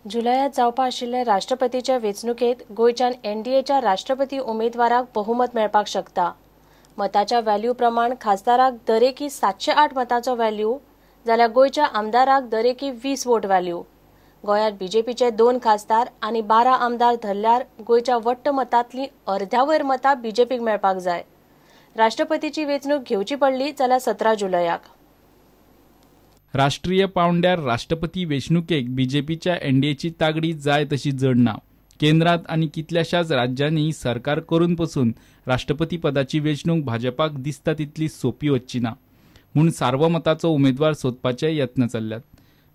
जुलयात जावपा आशिल्ले राष्ट्रपतीच्या वेंचणुकेत गोयच्यान एनडीएच्या राष्ट्रपती उमेदवाराक बहुमत मेळपाक शकता। मताच्या व्हॅल्यू प्रमाण खासदाराक दरेकी 708 मतांचो व्हॅल्यू जाल्यार गोयच्या आमदाराक दरेकी 20 वोट व्हॅल्यू। गोंयांत बीजेपीचे 2 खासदार आनी 12 आमदार धरल्यार गोयच्या वट्ट मतांतली अर्ध्यावयर मतां बीजेपीक मेळपाक जाय। राष्ट्रपतीची वेंचणूक घेवची पडली जाल्यार 17 जुलयाक। राष्ट्रीय पांवड्यार राष्ट्रपती वेंचणुकेक बीजेपीच्या एनडीएची तागडी जाय तशी जड ना। केंद्रांत आनी कितल्याशाच राज्यांनी सरकार करून पसून राष्ट्रपती पदाची वेंचणूक भाजपाक दिसता तितली सोपी वचची ना म्हूण सार्वमताचो उमेदवार सोदपाचे यत्न चल्ल्यात।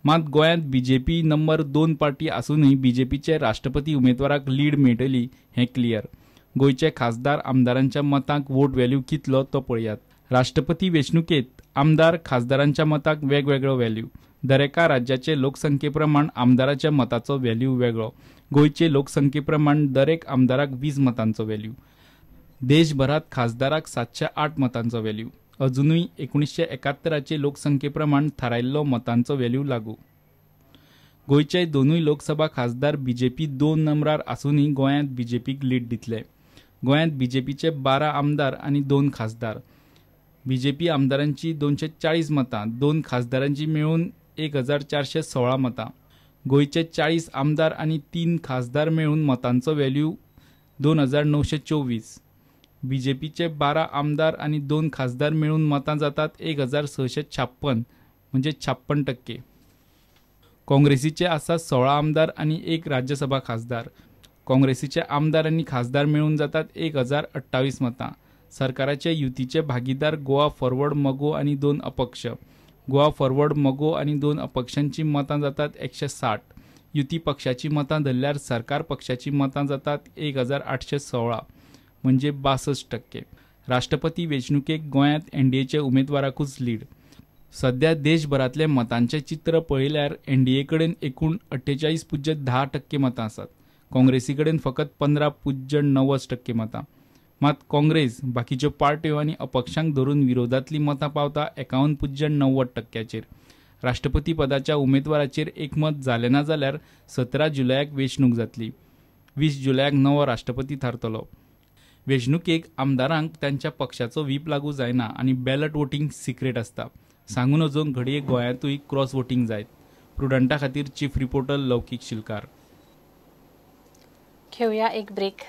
मात गोंयांत बीजेपी नंबर 2 पार्टी आसूनय बीजेपीचे राष्ट्रपती उमेदवाराक लीड मेळटली हें क्लियर। गोंयचे खासदार आमदारांच्या मतांक वोट व्हॅल्यू कितलो तो पळयात। राष्ट्रपती वेंचणुकेत आमदार खासदारांच्या मताक वेगवेगळो व्हॅल्यू। दरेका राज्याचे लोकसंख्ये प्रमाण आमदाराच्या मताचो व्हॅल्यू वेगळो। गोंयचे लोकसंख्ये प्रमाण दरेक आमदाराक 20 मतांचो व्हॅल्यू। देशभरात खासदाराक 708 मतांचो व्हॅल्यू। अजूनय 1971चे लोकसंख्ये प्रमाण थारायल्लो मतांचो व्हॅल्यू लागू। गोंयचे दोनूय लोकसभा खासदार बीजेपी 2 नंबरार आसूनय गोंयांत बीजेपीक लीड दितले। गोंयांत बीजेपीचे 12 आमदार आनी 2 खासदार। बीजेपी आमदारांची 240 मतां, 2 खासदारांची मेळून 1416 मतां। गोंयचे 40 आमदार आनी 3 खासदार मेळून मतांचो व्हॅल्यू 2924। बीजेपीचे 12 आमदार आनी 2 खासदार मेळून मतां जातात 1656 म्हणजे 56%। काँग्रेसीचे आसात 16 आमदार आनी 1 राज्यसभा खासदार। काँग्रेसीचे आमदार आनी खासदार मेळून जातात 1028 मतां। सरकाराचे युतीचे भागीदार गोवा फॉरवर्ड मगो आनी 2 अपक्ष। गोवा फॉरवर्ड मगो आनी 2 अपक्षांची मतां जातात 160। युती पक्षाची मतां धरल्यार सरकार पक्षाची मतां जातात 1816 म्हणजे 62%। राष्ट्रपती वेंचणुकेक गोंयांत एनडीएचे उमेदवाराकूच लीड। सध्या देशभरातले मतांचे चित्र पळयल्यार एनडीए कडेन एकूण 48.10% मतां आसात। काँग्रेसी कडेन फकत 15.90% मतां। मात काँग्रेस बाकीच्यो पार्ट्यो आनी अपक्षांक धरून विरोधातली मतां पावता 51.90%चेर। राष्ट्रपती पदाच्या उमेदवाराचेर एकमत जालें ना जाल्यार 17 जुलयाक वेंचणूक जातली। 20 जुलयाक नवो राष्ट्रपती थारतलो। वेंचणुकेक आमदारांक तांच्या पक्षाचो व्हीप लागू जायना आनी बॅलट वोटिंग सिक्रेट आसता। सांगून अजून घडये गोंयांतूय क्रॉस वोटिंग जायत। प्रुडंटा खातीर चीफ रिपोर्टर लौकीक शिलकार। घेवया एक ब्रेक।